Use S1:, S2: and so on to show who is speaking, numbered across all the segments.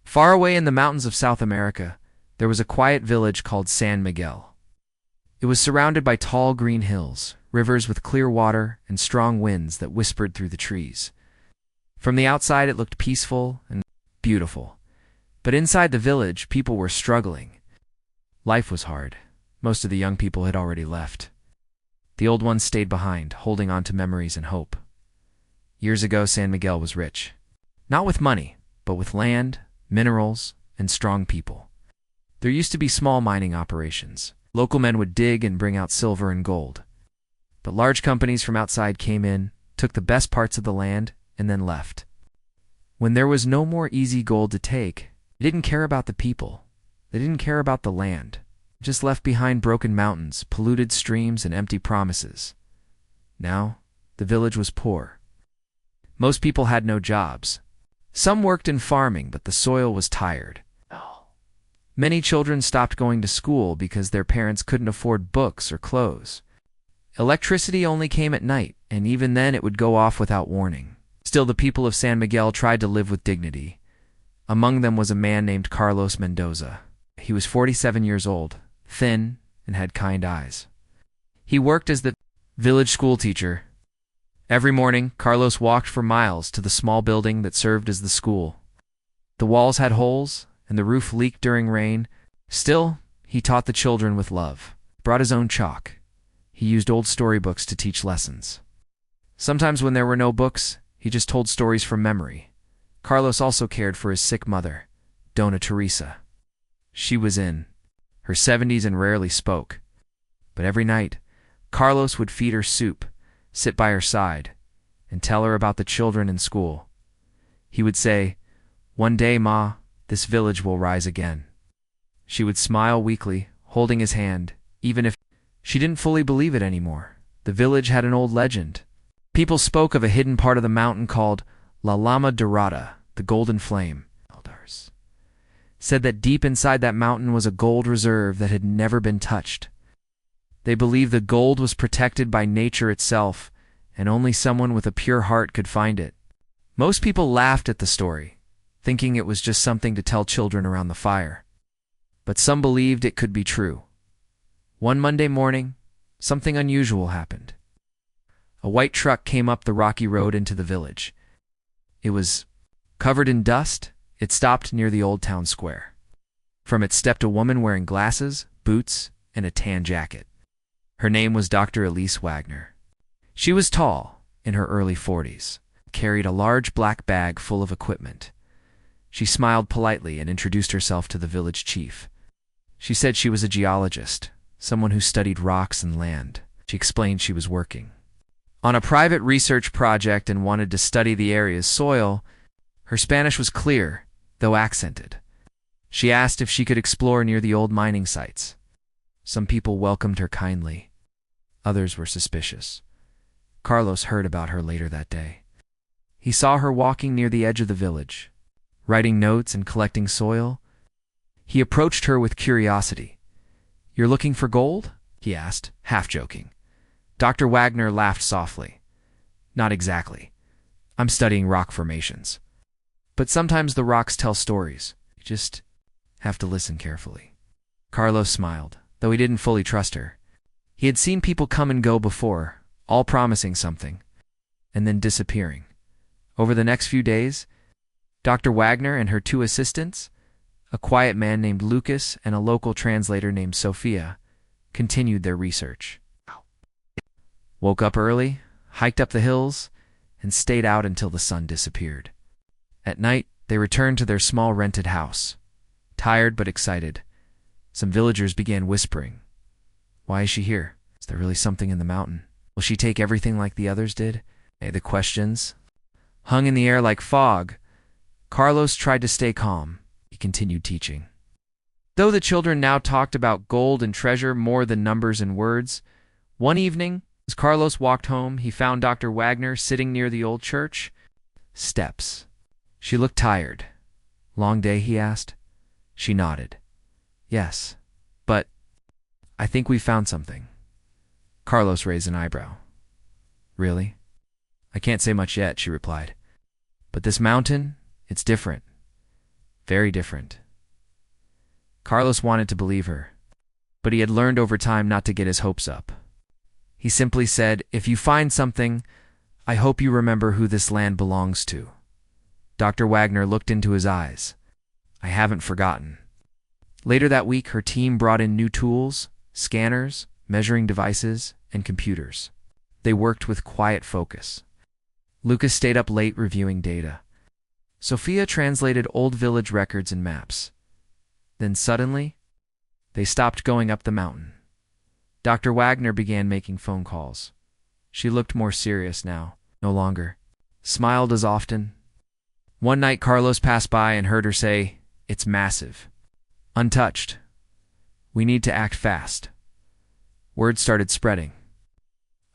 S1: Far away in the mountains of South America, there was a quiet village called San Miguel. It was surrounded by tall green hills, rivers with clear water, and strong winds that whispered through the trees. From the outside it looked peaceful and beautiful, but inside the village people were struggling. Life was hard. Most of the young people had already left. The old ones stayed behind, holding on to memories and hope. Years ago, San Miguel was rich. Not with money, but with land, minerals, and strong people. There used to be small mining operations. Local men would dig and bring out silver and gold. But large companies from outside came in, took the best parts of the land, and then left. When there was no more easy gold to take, they didn't care about the people. They didn't care about the land. Just left behind broken mountains, polluted streams, and empty promises. Now, the village was poor. Most people had no jobs. Some worked in farming, but the soil was tired. Many children stopped going to school because their parents couldn't afford books or clothes. Electricity only came at night, and even then it would go off without warning. Still, the people of San Miguel tried to live with dignity. Among them was a man named Carlos Mendoza. He was 47 years old, thin, and had kind eyes. He worked as the village school teacher. Every morning, Carlos walked for miles to the small building that served as the school. The walls had holes, and the roof leaked during rain. Still, he taught the children with love, brought his own chalk. He used old storybooks to teach lessons. Sometimes when there were no books, he just told stories from memory. Carlos also cared for his sick mother, Dona Teresa. She was in her 70s and rarely spoke. But every night, Carlos would feed her soup, sit by her side, and tell her about the children in school. He would say, "One day, Ma, this village will rise again." She would smile weakly, holding his hand, even if she didn't fully believe it anymore. The village had an old legend. People spoke of a hidden part of the mountain called La Llama Dorada, the Golden Flame. Elders said that deep inside that mountain was a gold reserve that had never been touched. They believed the gold was protected by nature itself, and only someone with a pure heart could find it. Most people laughed at the story, thinking it was just something to tell children around the fire. But some believed it could be true. One Monday morning, something unusual happened. A white truck came up the rocky road into the village. It was covered in dust. It stopped near the old town square. From it stepped a woman wearing glasses, boots, and a tan jacket. Her name was Dr. Elise Wagner. She was tall, in her early 40s, carried a large black bag full of equipment. She smiled politely and introduced herself to the village chief. She said she was a geologist, someone who studied rocks and land. She explained she was working on a private research project and wanted to study the area's soil. Her Spanish was clear, though accented. She asked if she could explore near the old mining sites. Some people welcomed her kindly. Others were suspicious. Carlos heard about her later that day. He saw her walking near the edge of the village, writing notes and collecting soil. He approached her with curiosity. "You're looking for gold?" he asked, half joking. Dr. Wagner laughed softly. "Not exactly. I'm studying rock formations. But sometimes the rocks tell stories. You just have to listen carefully." Carlos smiled, though he didn't fully trust her. He had seen people come and go before, all promising something, and then disappearing. Over the next few days, Dr. Wagner and her two assistants, a quiet man named Lucas and a local translator named Sophia, continued their research. Woke up early, hiked up the hills, and stayed out until the sun disappeared. At night, they returned to their small rented house. Tired but excited, some villagers began whispering. "Why is she here? Is there really something in the mountain? Will she take everything like the others did?" The questions hung in the air like fog. Carlos tried to stay calm. He continued teaching. Though the children now talked about gold and treasure more than numbers and words, one evening, as Carlos walked home, he found Dr. Wagner sitting near the old church. Steps. She looked tired. "Long day?" he asked. She nodded. "Yes, but I think we found something." Carlos raised an eyebrow. "Really?" "I can't say much yet," she replied. "But this mountain, it's different. Very different. Carlos wanted to believe her, but he had learned over time not to get his hopes up. He simply said, "If you find something, I hope you remember who this land belongs to." Dr. Wagner looked into his eyes. "I haven't forgotten." Later that week, her team brought in new tools, scanners, measuring devices, and computers. They worked with quiet focus. Lucas stayed up late reviewing data. Sophia translated old village records and maps. Then suddenly, they stopped going up the mountain. Dr. Wagner began making phone calls. She looked more serious now, no longer smiled as often. One night Carlos passed by and heard her say, "It's massive. Untouched. We need to act fast." Word started spreading.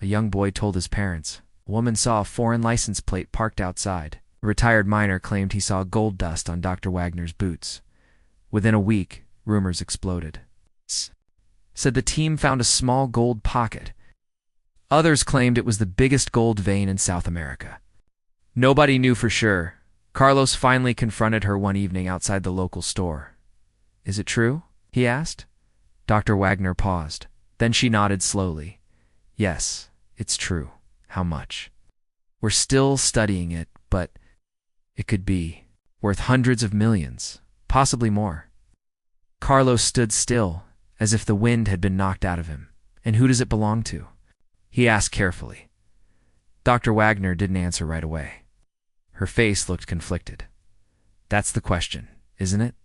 S1: A young boy told his parents. A woman saw a foreign license plate parked outside. A retired miner claimed he saw gold dust on Dr. Wagner's boots. Within a week, rumors exploded. Said the team found a small gold pocket. Others claimed it was the biggest gold vein in South America. Nobody knew for sure. Carlos finally confronted her one evening outside the local store. "Is it true?" he asked. Dr. Wagner paused. Then she nodded slowly. "Yes, it's true." "How much?" "We're still studying it, but it could be worth hundreds of millions, possibly more." Carlos stood still, as if the wind had been knocked out of him. "And who does it belong to?" he asked carefully. Dr. Wagner didn't answer right away. Her face looked conflicted. "That's the question, isn't it?"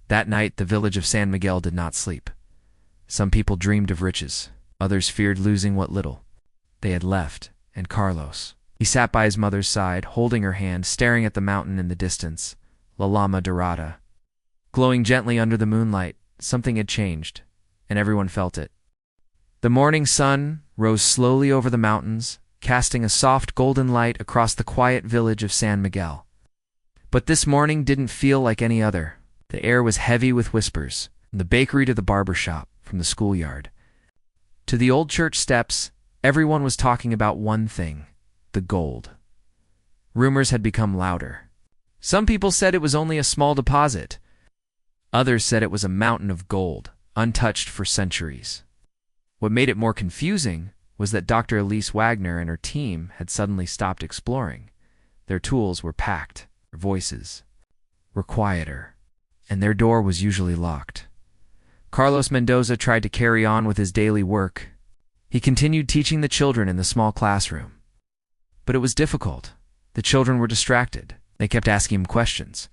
S1: That night, the village of San Miguel did not sleep. Some people dreamed of riches. Others feared losing what little they had left. And Carlos, he sat by his mother's side, holding her hand, staring at the mountain in the distance, La Lama Dorada. Glowing gently under the moonlight, something had changed, and everyone felt it. The morning sun rose slowly over the mountains, casting a soft golden light across the quiet village of San Miguel. But this morning didn't feel like any other. The air was heavy with whispers, from the bakery to the barber shop, from the schoolyard to the old church steps. Everyone was talking about one thing: the gold. Rumors had become louder. Some people said it was only a small deposit. Others said it was a mountain of gold, untouched for centuries. What made it more confusing was that Dr. Elise Wagner and her team had suddenly stopped exploring. Their tools were packed, their voices were quieter, and their door was usually locked. Carlos Mendoza tried to carry on with his daily work. He continued teaching the children in the small classroom. But it was difficult. The children were distracted. They kept asking him questions.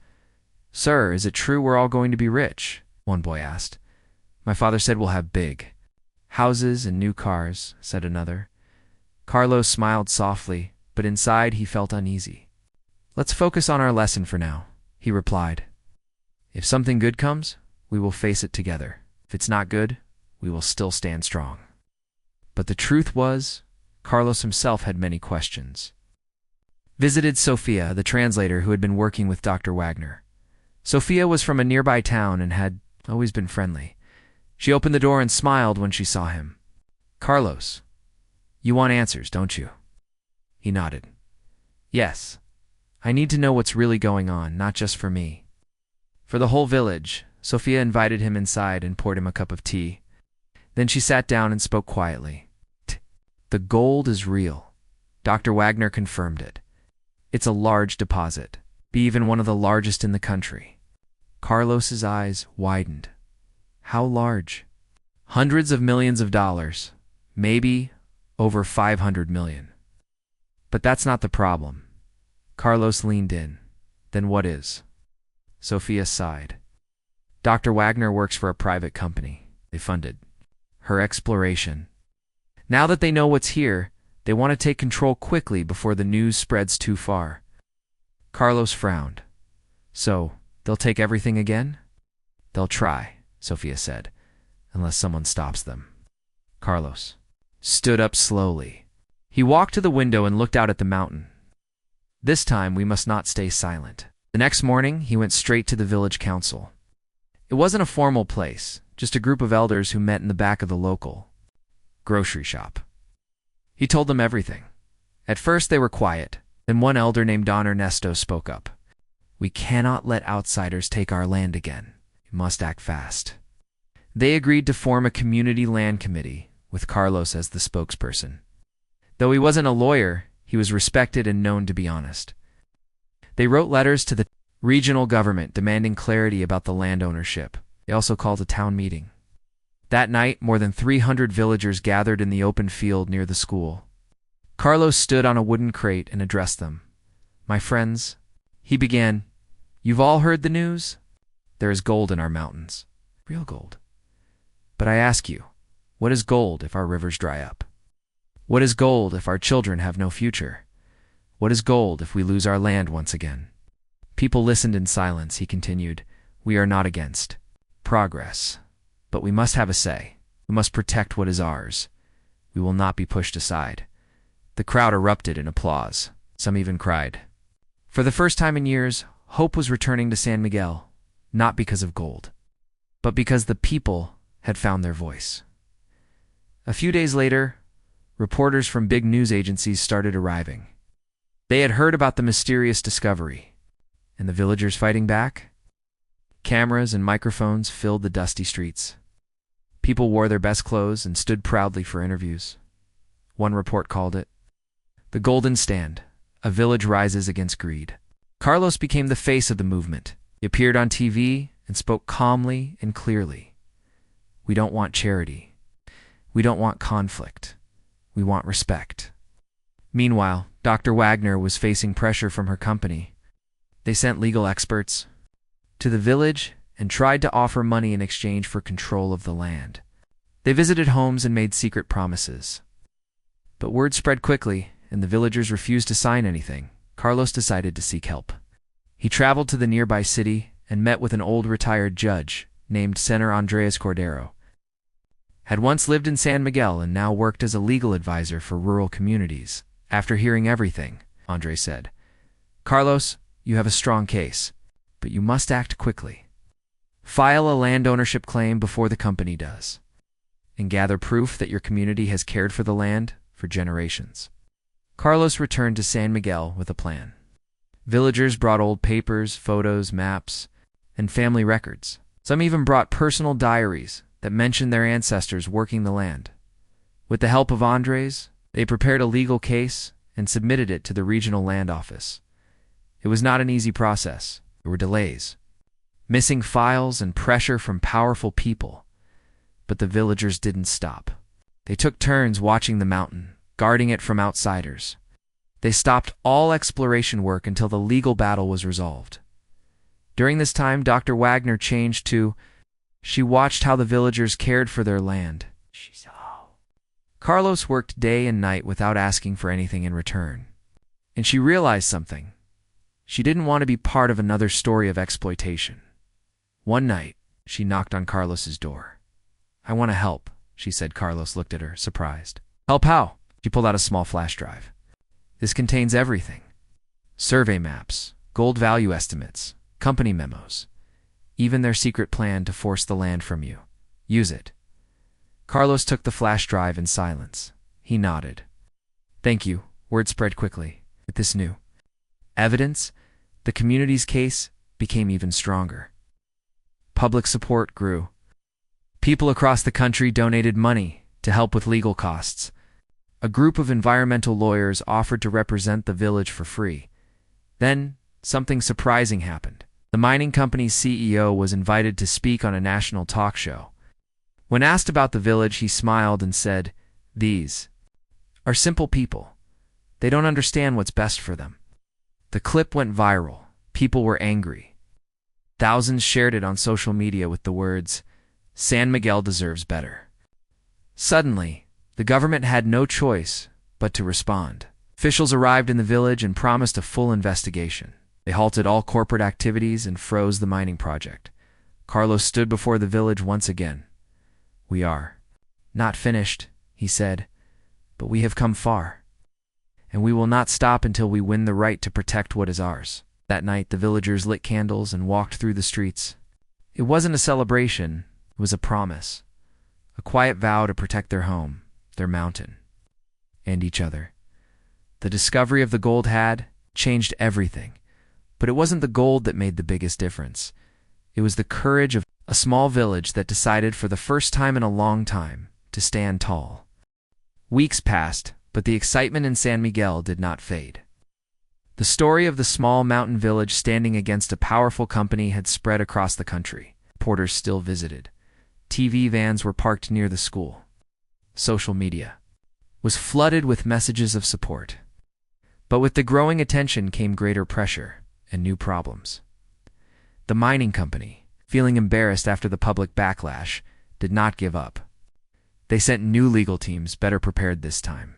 S1: "Sir, is it true we're all going to be rich?" one boy asked. "My father said we'll have big houses and new cars," said another. Carlos smiled softly, but inside he felt uneasy. "Let's focus on our lesson for now," he replied. "If something good comes, we will face it together. If it's not good, we will still stand strong." But the truth was, Carlos himself had many questions. Visited Sophia, the translator who had been working with Dr. Wagner. Sophia was from a nearby town and had always been friendly. She opened the door and smiled when she saw him. "Carlos, you want answers, don't you?" He nodded. "Yes. I need to know what's really going on, not just for me. For the whole village." Sophia invited him inside and poured him a cup of tea. Then she sat down and spoke quietly. "The gold is real." Dr. Wagner confirmed it. "It's a large deposit, be even one of the largest in the country." Carlos's eyes widened. "How large?" "Hundreds of millions of dollars, maybe over 500 million. But that's not the problem." Carlos leaned in. "Then what is?" Sophia sighed. "Dr. Wagner works for a private company. They funded her exploration. Now that they know what's here, they want to take control quickly before the news spreads too far." Carlos frowned. "So, they'll take everything again?" "They'll try," Sophia said, "unless someone stops them." Carlos stood up slowly. He walked to the window and looked out at the mountain. "This time we must not stay silent." The next morning, he went straight to the village council. It wasn't a formal place, just a group of elders who met in the back of the local grocery shop. He told them everything. At first they were quiet, then one elder named Don Ernesto spoke up. We cannot let outsiders take our land again. We must act fast. They agreed to form a community land committee, with Carlos as the spokesperson. Though he wasn't a lawyer, he was respected and known to be honest. They wrote letters to the regional government demanding clarity about the land ownership. They also called a town meeting. That night, more than 300 villagers gathered in the open field near the school. Carlos stood on a wooden crate and addressed them. "My friends," he began, "you've all heard the news? There is gold in our mountains. Real gold. But I ask you, what is gold if our rivers dry up? What is gold if our children have no future? What is gold if we lose our land once again?" People listened in silence. He continued, "We are not against progress, but we must have a say. We must protect what is ours. We will not be pushed aside." The crowd erupted in applause. Some even cried. For the first time in years, hope was returning to San Miguel, not because of gold, but because the people had found their voice. A few days later, reporters from big news agencies started arriving. They had heard about the mysterious discovery, and the villagers fighting back. Cameras and microphones filled the dusty streets. People wore their best clothes and stood proudly for interviews. One report called it, "The Golden Stand, a village rises against greed." Carlos became the face of the movement. He appeared on TV and spoke calmly and clearly. "We don't want charity. We don't want conflict. We want respect." Meanwhile, Dr. Wagner was facing pressure from her company. They sent legal experts to the village and tried to offer money in exchange for control of the land. They visited homes and made secret promises. But word spread quickly, and the villagers refused to sign anything. Carlos decided to seek help. He traveled to the nearby city and met with an old retired judge named Senator Andres Cordero. Had once lived in San Miguel and now worked as a legal advisor for rural communities. After hearing everything, Andres said, "Carlos, you have a strong case, but you must act quickly. File a land ownership claim before the company does, and gather proof that your community has cared for the land for generations." Carlos returned to San Miguel with a plan. Villagers brought old papers, photos, maps, and family records. Some even brought personal diaries that mentioned their ancestors working the land. With the help of Andres, they prepared a legal case and submitted it to the regional land office. It was not an easy process. There were delays, missing files, and pressure from powerful people. But the villagers didn't stop. They took turns watching the mountain, guarding it from outsiders. They stopped all exploration work until the legal battle was resolved. During this time, Dr. Wagner changed to, she watched how the villagers cared for their land. Carlos worked day and night without asking for anything in return. And she realized something. She didn't want to be part of another story of exploitation. One night, she knocked on Carlos's door. "I want to help," she said. Carlos looked at her, surprised. "Help how?" She pulled out a small flash drive. "This contains everything. Survey maps, gold value estimates, company memos, even their secret plan to force the land from you. Use it." Carlos took the flash drive in silence. He nodded. "Thank you." Word spread quickly. With this new evidence, the community's case became even stronger. Public support grew. People across the country donated money to help with legal costs. A group of environmental lawyers offered to represent the village for free. Then, something surprising happened. The mining company's CEO was invited to speak on a national talk show. When asked about the village, he smiled and said, "These are simple people. They don't understand what's best for them." The clip went viral. People were angry. Thousands shared it on social media with the words, "San Miguel deserves better." Suddenly, the government had no choice but to respond. Officials arrived in the village and promised a full investigation. They halted all corporate activities and froze the mining project. Carlos stood before the village once again. "We are not finished," he said, "but we have come far. And we will not stop until we win the right to protect what is ours." That night, the villagers lit candles and walked through the streets. It wasn't a celebration, it was a promise. A quiet vow to protect their home, their mountain, and each other. The discovery of the gold had changed everything. But it wasn't the gold that made the biggest difference. It was the courage of a small village that decided for the first time in a long time to stand tall. Weeks passed, but the excitement in San Miguel did not fade. The story of the small mountain village standing against a powerful company had spread across the country. Reporters still visited. TV vans were parked near the school. Social media was flooded with messages of support. But with the growing attention came greater pressure and new problems. The mining company, feeling embarrassed after the public backlash, did not give up. They sent new legal teams better prepared this time.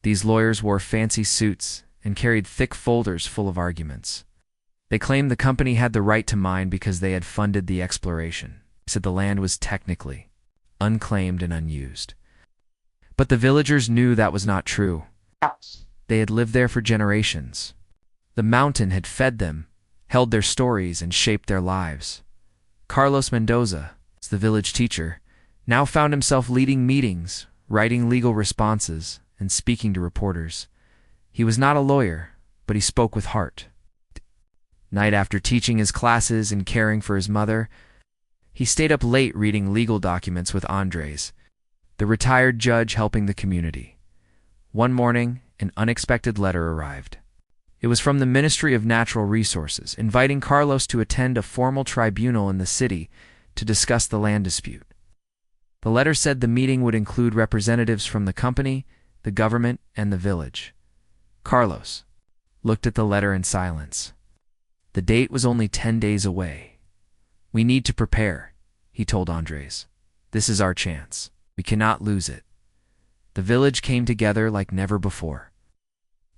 S1: These lawyers wore fancy suits and carried thick folders full of arguments. They claimed the company had the right to mine because they had funded the exploration. They said the land was technically unclaimed and unused. But the villagers knew that was not true. They had lived there for generations. The mountain had fed them, held their stories, and shaped their lives. Carlos Mendoza, the village teacher, now found himself leading meetings, writing legal responses, and speaking to reporters. He was not a lawyer, but he spoke with heart. Night after teaching his classes and caring for his mother, he stayed up late reading legal documents with Andres, the retired judge helping the community. One morning, an unexpected letter arrived. It was from the Ministry of Natural Resources, inviting Carlos to attend a formal tribunal in the city to discuss the land dispute. The letter said the meeting would include representatives from the company, the government, and the village. Carlos looked at the letter in silence. The date was only 10 days away. "We need to prepare," he told Andres. "This is our chance. We cannot lose it." The village came together like never before.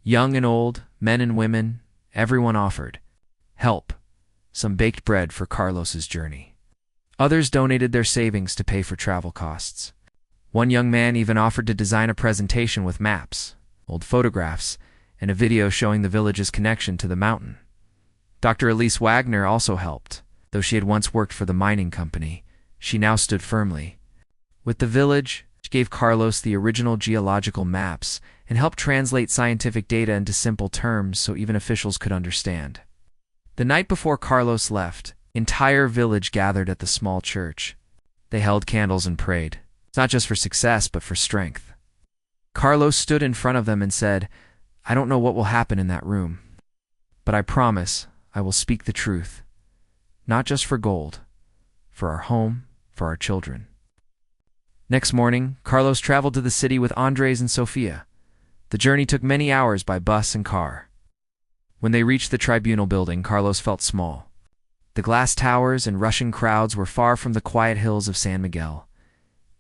S1: Young and old, men and women, everyone offered help, some baked bread for Carlos's journey. Others donated their savings to pay for travel costs. One young man even offered to design a presentation with maps, old photographs, and a video showing the village's connection to the mountain. Dr. Elise Wagner also helped. Though she had once worked for the mining company, she now stood firmly with the village. She gave Carlos the original geological maps and helped translate scientific data into simple terms so even officials could understand. The night before Carlos left, the entire village gathered at the small church. They held candles and prayed, not just for success, but for strength. Carlos stood in front of them and said, "I don't know what will happen in that room, but I promise I will speak the truth, not just for gold, for our home, for our children." Next morning, Carlos traveled to the city with Andres and Sofia. The journey took many hours by bus and car. When they reached the tribunal building, Carlos felt small. The glass towers and rushing crowds were far from the quiet hills of San Miguel.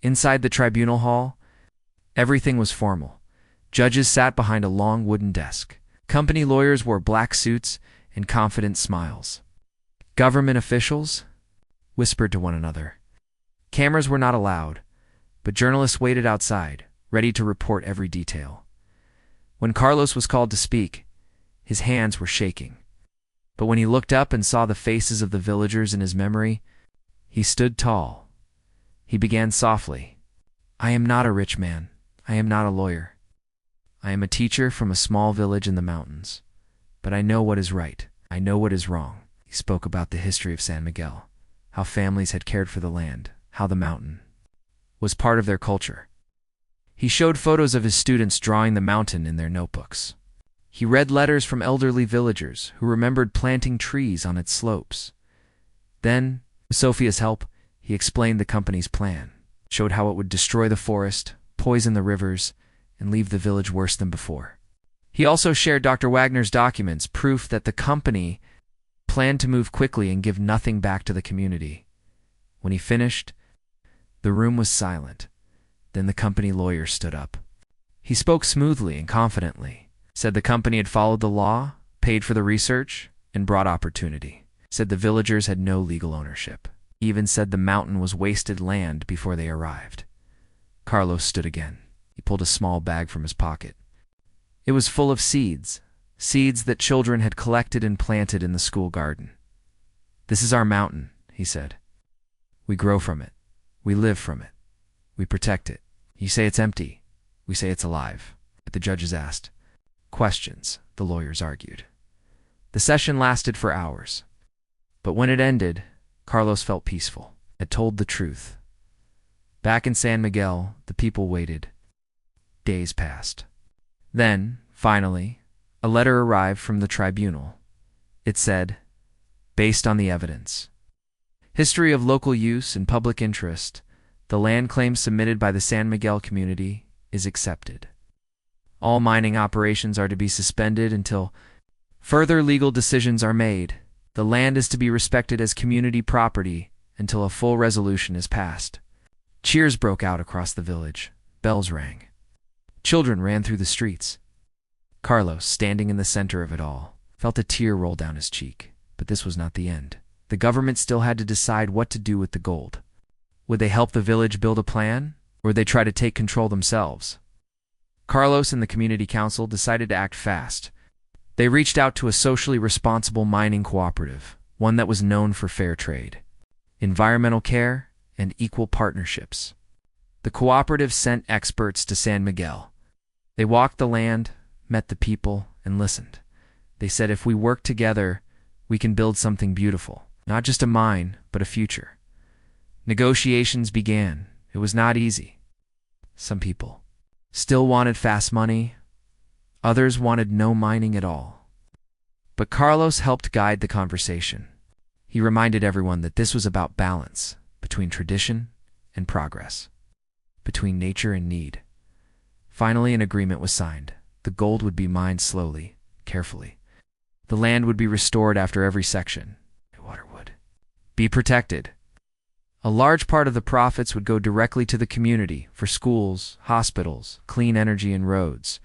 S1: Inside the tribunal hall, everything was formal. Judges sat behind a long wooden desk. Company lawyers wore black suits and confident smiles. Government officials whispered to one another. Cameras were not allowed, but journalists waited outside, ready to report every detail. When Carlos was called to speak, his hands were shaking. But when he looked up and saw the faces of the villagers in his memory, he stood tall. He began softly, "I am not a rich man. I am not a lawyer. I am a teacher from a small village in the mountains. But I know what is right. I know what is wrong." He spoke about the history of San Miguel, how families had cared for the land, how the mountain was part of their culture. He showed photos of his students drawing the mountain in their notebooks. He read letters from elderly villagers who remembered planting trees on its slopes. Then, with Sophia's help, he explained the company's plan, showed how it would destroy the forest, poison the rivers, and leave the village worse than before. He also shared Dr. Wagner's documents, proof that the company planned to move quickly and give nothing back to the community. When he finished, the room was silent. Then the company lawyer stood up. He spoke smoothly and confidently, said the company had followed the law, paid for the research, and brought opportunity. Said the villagers had no legal ownership. He even said the mountain was wasted land before they arrived. Carlos stood again. He pulled a small bag from his pocket. It was full of seeds, seeds that children had collected and planted in the school garden. "This is our mountain," he said. "We grow from it. We live from it. We protect it. You say it's empty. We say it's alive." But the judges asked questions. The lawyers argued. The session lasted for hours. But when it ended, Carlos felt peaceful. It told the truth. Back in San Miguel, the people waited. Days passed. Then, finally, a letter arrived from the tribunal. It said, based on the evidence, history of local use and public interest, the land claim submitted by the San Miguel community is accepted. All mining operations are to be suspended until further legal decisions are made. The land is to be respected as community property until a full resolution is passed. Cheers broke out across the village. Bells rang. Children ran through the streets. Carlos, standing in the center of it all, felt a tear roll down his cheek. But this was not the end. The government still had to decide what to do with the gold. Would they help the village build a plan, or would they try to take control themselves? Carlos and the community council decided to act fast. They reached out to a socially responsible mining cooperative, one that was known for fair trade, environmental care, and equal partnerships. The cooperative sent experts to San Miguel. They walked the land, met the people, and listened. They said if we work together, we can build something beautiful. Not just a mine, but a future. Negotiations began. It was not easy. Some people still wanted fast money. Others wanted no mining at all. But Carlos helped guide the conversation. He reminded everyone that this was about balance between tradition and progress, between nature and need. Finally, an agreement was signed. The gold would be mined slowly, carefully. The land would be restored after every section. Water would be protected. A large part of the profits would go directly to the community for schools, hospitals, clean energy, and roads.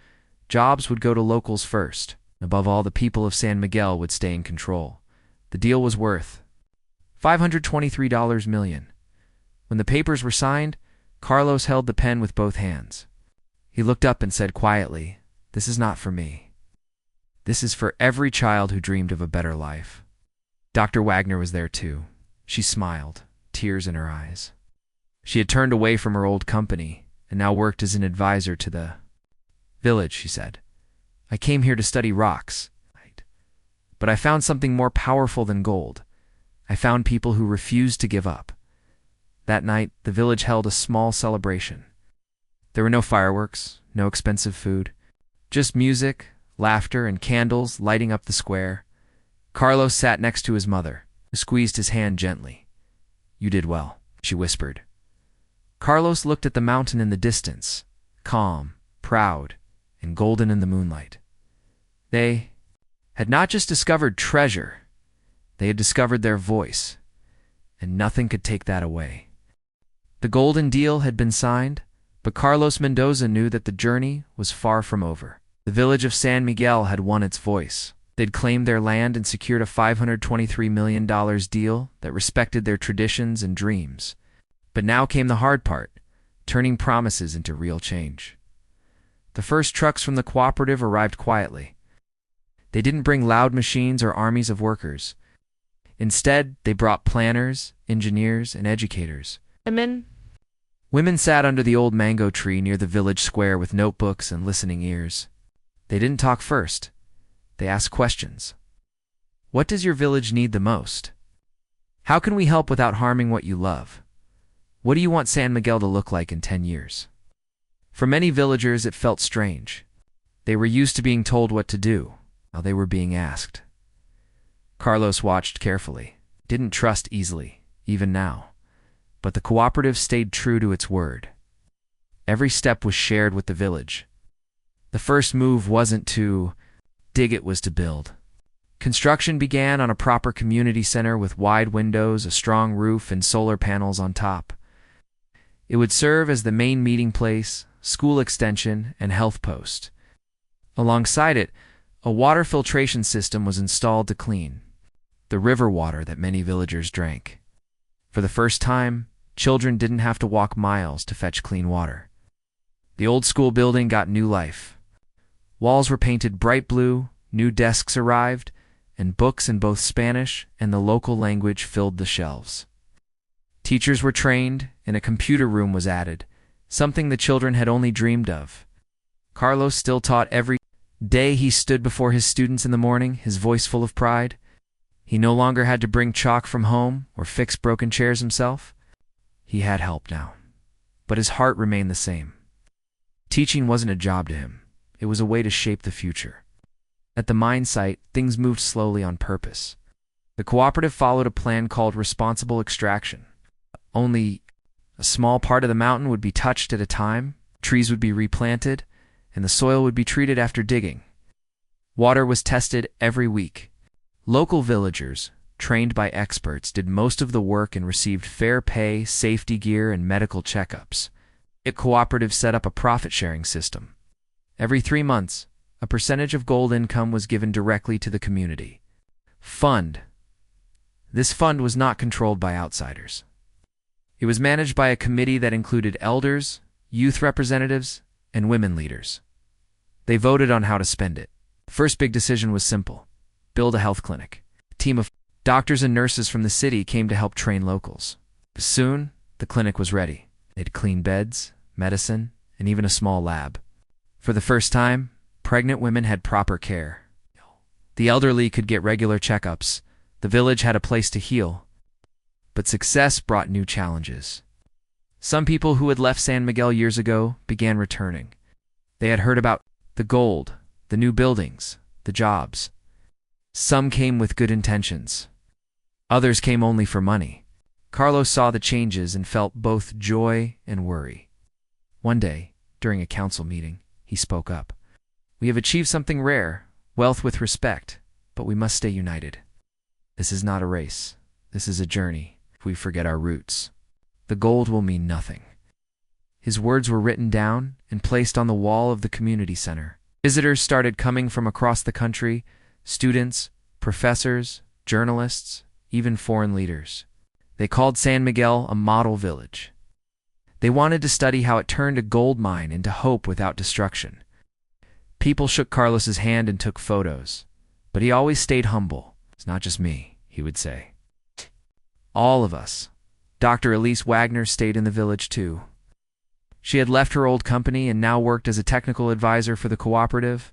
S1: Jobs would go to locals first. Above all, the people of San Miguel would stay in control. The deal was worth $523 million. When the papers were signed, Carlos held the pen with both hands. He looked up and said quietly, "This is not for me. This is for every child who dreamed of a better life." Dr. Wagner was there too. She smiled, tears in her eyes. She had turned away from her old company and now worked as an advisor to the village, she said. "I came here to study rocks, but I found something more powerful than gold. I found people who refused to give up." That night, the village held a small celebration. There were no fireworks, no expensive food, just music, laughter, and candles lighting up the square. Carlos sat next to his mother, who squeezed his hand gently. "You did well," she whispered. Carlos looked at the mountain in the distance, calm, proud, and golden in the moonlight. They had not just discovered treasure, they had discovered their voice, and nothing could take that away. The golden deal had been signed, but Carlos Mendoza knew that the journey was far from over. The village of San Miguel had won its voice. They'd claimed their land and secured a $523 million deal that respected their traditions and dreams. But now came the hard part, turning promises into real change. The first trucks from the cooperative arrived quietly. They didn't bring loud machines or armies of workers. Instead, they brought planners, engineers, and educators. Women sat under the old mango tree near the village square with notebooks and listening ears. They didn't talk first. They asked questions. What does your village need the most? How can we help without harming what you love? What do you want San Miguel to look like in 10 years? For many villagers, it felt strange. They were used to being told what to do. Now they were being asked. Carlos watched carefully, didn't trust easily, even now. But the cooperative stayed true to its word. Every step was shared with the village. The first move wasn't to dig, it was to build. Construction began on a proper community center with wide windows, a strong roof, and solar panels on top. It would serve as the main meeting place, school extension, and health post. Alongside it, a water filtration system was installed to clean the river water that many villagers drank. For the first time, children didn't have to walk miles to fetch clean water. The old school building got new life. Walls were painted bright blue, new desks arrived, and books in both Spanish and the local language filled the shelves. Teachers were trained, and a computer room was added, something the children had only dreamed of. Carlos still taught every Day he stood before his students in the morning, his voice full of pride. He no longer had to bring chalk from home or fix broken chairs himself. He had help now, but his heart remained the same. Teaching wasn't a job to him. It was a way to shape the future. At the mine site, things moved slowly on purpose. The cooperative followed a plan called responsible extraction. Only a small part of the mountain would be touched at a time, trees would be replanted, and the soil would be treated after digging. Water was tested every week. Local villagers, trained by experts, did most of the work and received fair pay, safety gear, and medical checkups. The cooperative set up a profit-sharing system. Every 3 months, a percentage of gold income was given directly to the community. This fund was not controlled by outsiders. It was managed by a committee that included elders, youth representatives, and women leaders. They voted on how to spend it. The first big decision was simple: build a health clinic. A team of doctors and nurses from the city came to help train locals. Soon, the clinic was ready. They had clean beds, medicine, and even a small lab. For the first time, pregnant women had proper care. The elderly could get regular checkups. The village had a place to heal. But success brought new challenges. Some people who had left San Miguel years ago began returning. They had heard about the gold, the new buildings, the jobs. Some came with good intentions. Others came only for money. Carlos saw the changes and felt both joy and worry. One day, during a council meeting, he spoke up. "We have achieved something rare, wealth with respect, but we must stay united. This is not a race. This is a journey. If we forget our roots, the gold will mean nothing." His words were written down and placed on the wall of the community center. Visitors started coming from across the country: students, professors, journalists, even foreign leaders. They called San Miguel a model village. They wanted to study how it turned a gold mine into hope without destruction. People shook Carlos's hand and took photos, but he always stayed humble. "It's not just me," he would say. "All of us." Dr. Elise Wagner stayed in the village too. She had left her old company and now worked as a technical advisor for the cooperative.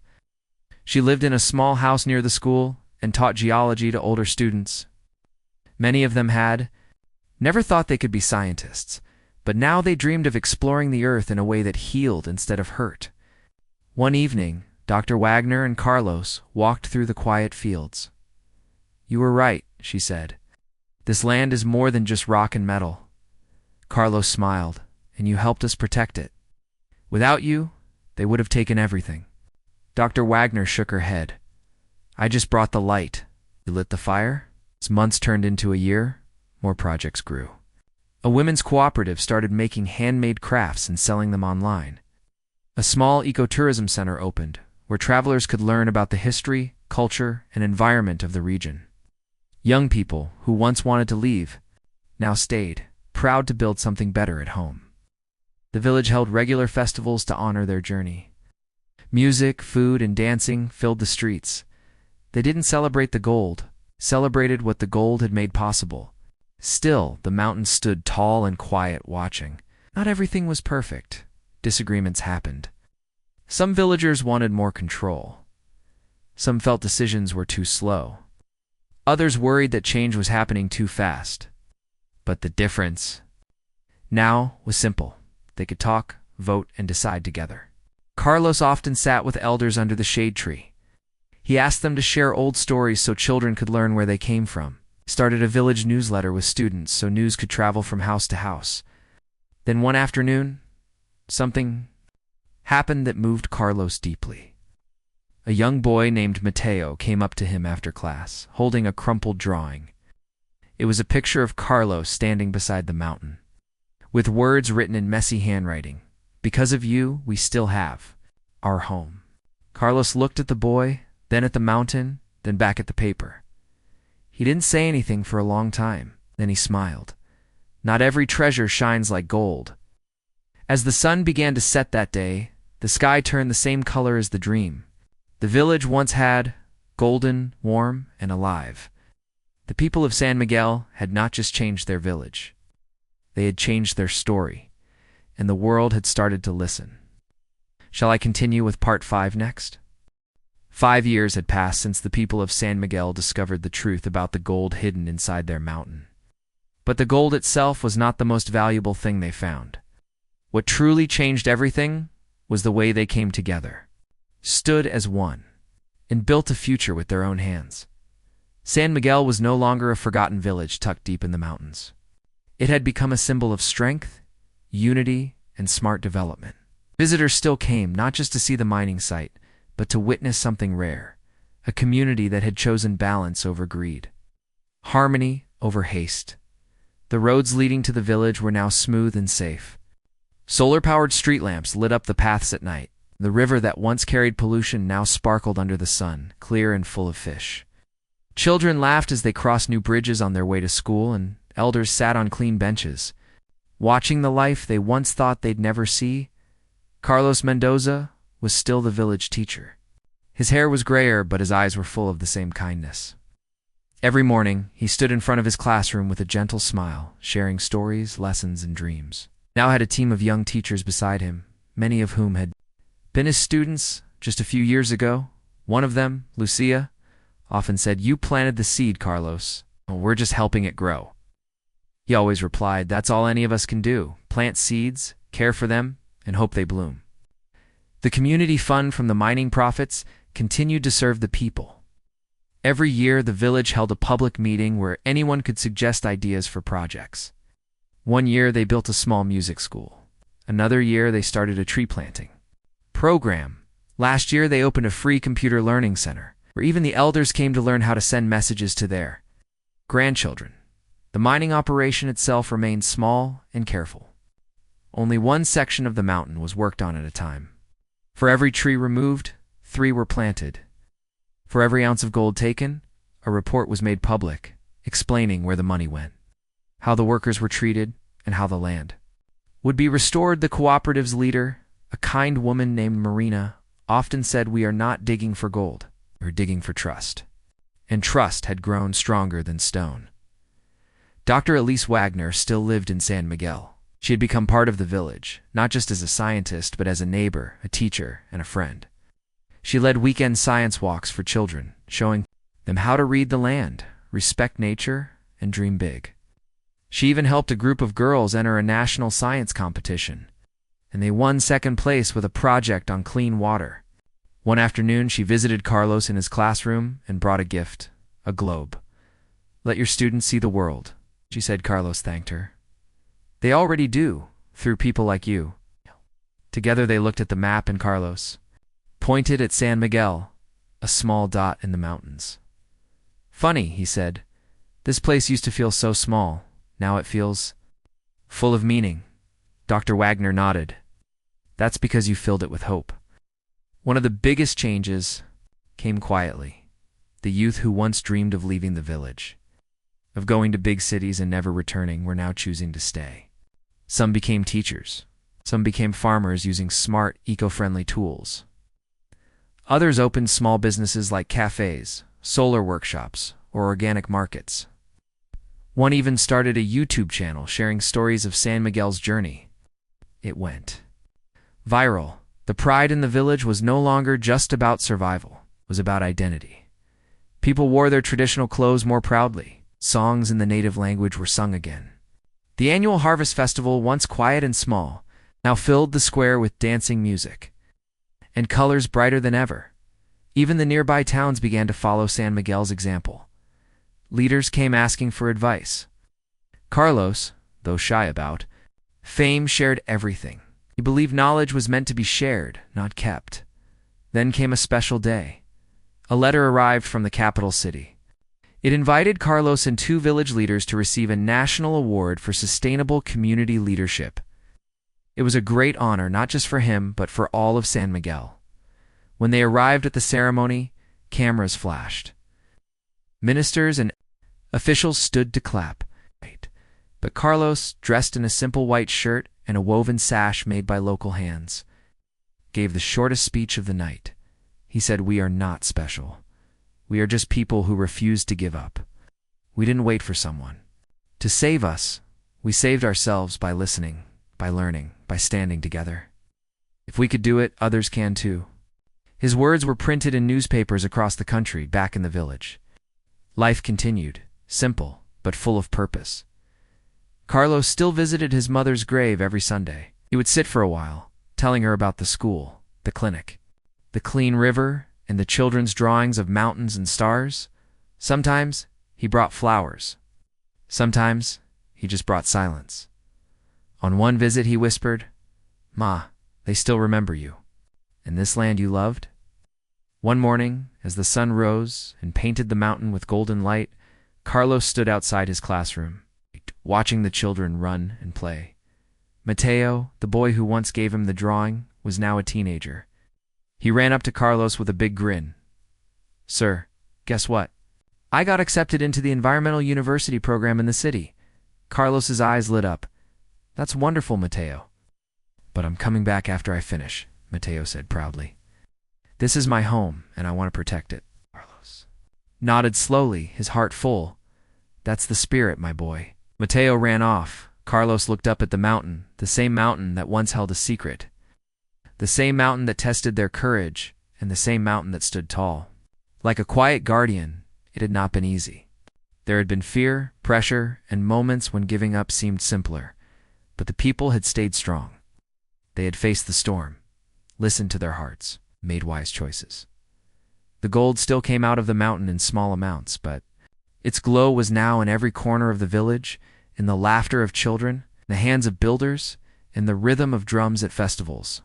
S1: She lived in a small house near the school and taught geology to older students. Many of them had never thought they could be scientists, but now they dreamed of exploring the earth in a way that healed instead of hurt. One evening, Dr. Wagner and Carlos walked through the quiet fields. "You were right," she said. "This land is more than just rock and metal." Carlos smiled. "And you helped us protect it. Without you, they would have taken everything." Dr. Wagner shook her head. "I just brought the light. You lit the fire." As months turned into a year, more projects grew. A women's cooperative started making handmade crafts and selling them online. A small ecotourism center opened, where travelers could learn about the history, culture, and environment of the region. Young people who once wanted to leave now stayed, proud to build something better at home. The village held regular festivals to honor their journey. Music, food, and dancing filled the streets. They didn't celebrate the gold, celebrated what the gold had made possible. Still, the mountains stood tall and quiet, watching. Not everything was perfect. Disagreements happened. Some villagers wanted more control. Some felt decisions were too slow. Others worried that change was happening too fast. But the difference now was simple. They could talk, vote, and decide together. Carlos often sat with elders under the shade tree. He asked them to share old stories so children could learn where they came from. He started a village newsletter with students so news could travel from house to house. Then one afternoon, something happened that moved Carlos deeply. A young boy named Mateo came up to him after class, holding a crumpled drawing. It was a picture of Carlos standing beside the mountain, with words written in messy handwriting. "Because of you, we still have our home." Carlos looked at the boy, then at the mountain, then back at the paper. He didn't say anything for a long time. Then he smiled. Not every treasure shines like gold. As the sun began to set that day, the sky turned the same color as the dream. The village once had, golden, warm, and alive. The people of San Miguel had not just changed their village. They had changed their story, and the world had started to listen. Shall I continue with part 5 next? 5 years had passed since the people of San Miguel discovered the truth about the gold hidden inside their mountain. But the gold itself was not the most valuable thing they found. What truly changed everything was the way they came together, stood as one, and built a future with their own hands. San Miguel was no longer a forgotten village tucked deep in the mountains. It had become a symbol of strength, unity, and smart development. Visitors still came, not just to see the mining site, but to witness something rare, a community that had chosen balance over greed, harmony over haste. The roads leading to the village were now smooth and safe. Solar-powered street lamps lit up the paths at night. The river that once carried pollution now sparkled under the sun, clear and full of fish. Children laughed as they crossed new bridges on their way to school, and elders sat on clean benches, watching the life they once thought they'd never see. Carlos Mendoza was still the village teacher. His hair was grayer, but his eyes were full of the same kindness. Every morning, he stood in front of his classroom with a gentle smile, sharing stories, lessons, and dreams. Now had a team of young teachers beside him, many of whom had been his students just a few years ago. One of them, Lucia, often said, "You planted the seed, Carlos. We're just helping it grow." He always replied, "That's all any of us can do, plant seeds, care for them, and hope they bloom." The community fund from the mining profits continued to serve the people. Every year, the village held a public meeting where anyone could suggest ideas for projects. One year, they built a small music school. Another year, they started a tree planting program. Last year, they opened a free computer learning center, where even the elders came to learn how to send messages to their grandchildren. The mining operation itself remained small and careful. Only one section of the mountain was worked on at a time. For every tree removed, 3 were planted. For every ounce of gold taken, a report was made public, explaining where the money went, how the workers were treated, and how the land would be restored. The cooperative's leader, a kind woman named Marina, often said, "We are not digging for gold, we're digging for trust." And trust had grown stronger than stone. Dr. Elise Wagner still lived in San Miguel. She had become part of the village, not just as a scientist, but as a neighbor, a teacher, and a friend. She led weekend science walks for children, showing them how to read the land, respect nature, and dream big. She even helped a group of girls enter a national science competition, and they won second place with a project on clean water. One afternoon, she visited Carlos in his classroom and brought a gift, a globe. "Let your students see the world," she said. Carlos thanked her. "They already do, through people like you." Together they looked at the map, and Carlos pointed at San Miguel, a small dot in the mountains. "Funny," he said. "This place used to feel so small. Now it feels full of meaning." Dr. Wagner nodded. "That's because you filled it with hope." One of the biggest changes came quietly. The youth who once dreamed of leaving the village, of going to big cities and never returning, were now choosing to stay. Some became teachers. Some became farmers using smart, eco-friendly tools. Others opened small businesses like cafes, solar workshops, or organic markets. One even started a YouTube channel sharing stories of San Miguel's journey. It went viral. The pride in the village was no longer just about survival. It was about identity. People wore their traditional clothes more proudly. Songs in the native language were sung again. The annual harvest festival, once quiet and small, now filled the square with dancing music and colors brighter than ever. Even the nearby towns began to follow San Miguel's example. Leaders came asking for advice. Carlos, though shy about fame, shared everything. He believed knowledge was meant to be shared, not kept. Then came a special day. A letter arrived from the capital city. It invited Carlos and 2 village leaders to receive a national award for sustainable community leadership. It was a great honor, not just for him, but for all of San Miguel. When they arrived at the ceremony, cameras flashed. Ministers and officials stood to clap. But Carlos, dressed in a simple white shirt and a woven sash made by local hands, gave the shortest speech of the night. He said, "We are not special. We are just people who refused to give up. We didn't wait for someone to save us. We saved ourselves by listening, by learning, by standing together. If we could do it, others can too." His words were printed in newspapers across the country back in the village. Life continued, simple, but full of purpose. Carlos still visited his mother's grave every Sunday. He would sit for a while, telling her about the school, the clinic, the clean river, and the children's drawings of mountains and stars. Sometimes he brought flowers. Sometimes he just brought silence. On one visit he whispered, "Ma, they still remember you. And this land you loved?" One morning, as the sun rose and painted the mountain with golden light, Carlos stood outside his classroom, watching the children run and play. Mateo, the boy who once gave him the drawing, was now a teenager. He ran up to Carlos with a big grin. "Sir, guess what? I got accepted into the environmental university program in the city." Carlos's eyes lit up. "That's wonderful, Mateo." "But I'm coming back after I finish," Mateo said proudly. "This is my home, and I want to protect it." Carlos nodded slowly, his heart full. "That's the spirit, my boy." Mateo ran off. Carlos looked up at the mountain, the same mountain that once held a secret. The same mountain that tested their courage, and the same mountain that stood tall. Like a quiet guardian, it had not been easy. There had been fear, pressure, and moments when giving up seemed simpler. But the people had stayed strong. They had faced the storm, listened to their hearts, made wise choices. The gold still came out of the mountain in small amounts, but its glow was now in every corner of the village, in the laughter of children, in the hands of builders, in the rhythm of drums at festivals,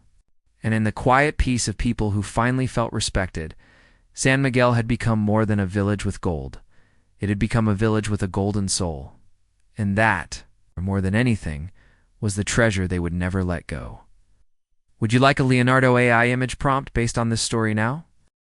S1: and in the quiet peace of people who finally felt respected. San Miguel had become more than a village with gold. It had become a village with a golden soul. And that, more than anything, was the treasure they would never let go. Would you like a Leonardo AI image prompt based on this story now?